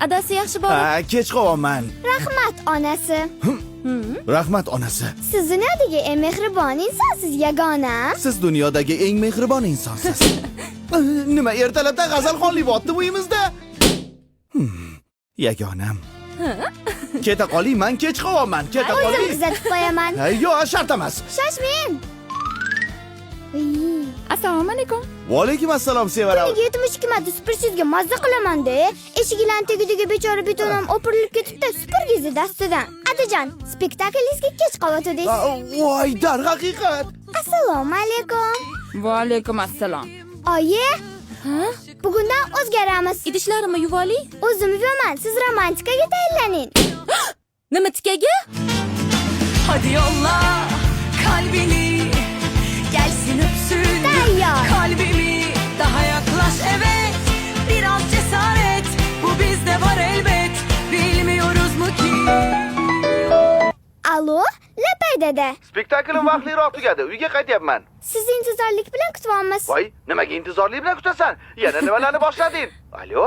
Adasi yaxshi bola. Ha, kech qolyapman. Rahmat onasi. Rahmat onasi. Siz dunyodagi eng mehribon insonsiz yagona. Siz dunyodagi eng mehribon insonsiz. Nima ertalabda g'azalxonlik bo'pti uyimizda? Yagonam. Keta qoling, men kech qolyapman. Keta O'zim qoling. kuzatib qo'yaman. Yo'q, shart emas. Shoshmang. Assalomu alaykum. Va alaykum assalom sevara. 72 marta supersizga mazza qilaman-da. Eshiginglarning tagidagi bechora betonam o'pirilib ketibdi, supergizni dastidan. Adajon, spektaklingizga kech qolyotdingiz. Voy, darhaqiqat. Assalomu alaykum. Va alaykum assalom. Oyi, Ha? bugundan o'zgaramiz. Idishlarimni yuvoli. O'zim yuvaman, siz romantikaga tayinlaning. Nima tikaga? Hadi yolla kalbini, gelsin öpsün Tayyor. kalbimi. Daha yaklaş evet, biraz cesaret, bu bizde var elbet. Bilmiyoruz mu ki? Alo, Lapay dada. Spektaklim vaqtliroq tugadi. Uyga qaytyapman. Sizni intizorlik bilan kutyapmiz. Voy, nimaga intizorlik bilan kutasan? Yana nimalarni boshlading? Alo?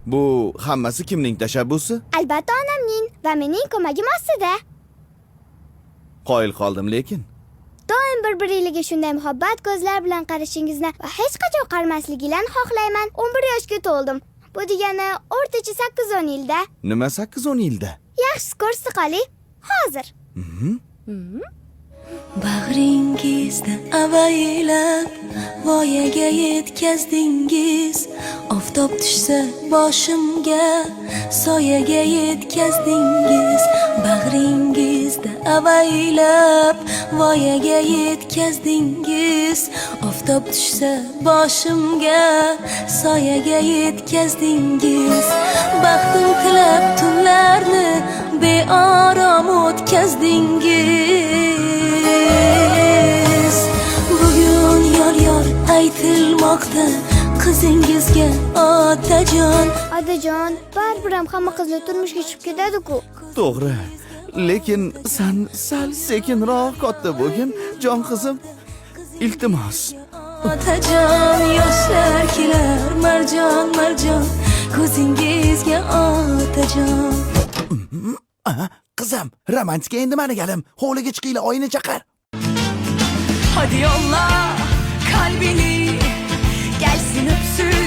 Bu hammasi kimning tashabbusi? Albatta onamning va mening ko'magim ostida. Qoyil qoldim lekin. Doim bir-biringizga shunday muhabbat ko'zlar bilan qarashingizni va hech qachon qarmasligingizni xohlayman. 11 yoshga to'ldim. Bu degani o'rtacha 8-10 yilda. Nima 8-10 yilda? Yaxshi ko'rsa qoling. Hozir. Bag'ringizda avaylab voyaga yetkazdingiz. Oftob tushsa boshimga soyaga yetkazdingiz. Bag'ringizda avaylab voyaga yetkazdingiz. Oftob tushsa boshimga soyaga yetkazdingiz. Baxtim tilab tunlarni beorom o'tkazdingiz. Bugun yor aytilmoqda qizingizga otajon. Otajon, baribir ham hamma qizlar turmushga chiqib ketadi-ku. To'g'ri. Lekin sen sal sekinroq katta bo'lgin, jon qizim. Iltimos. Otajon, yoshlar kelar marjon ko'zingizga otajon. Qizim, romantika endi meni galim. Hovliga chiqinglar, oyini chaqir. Hadi yolla kalbini, gelsin öpsün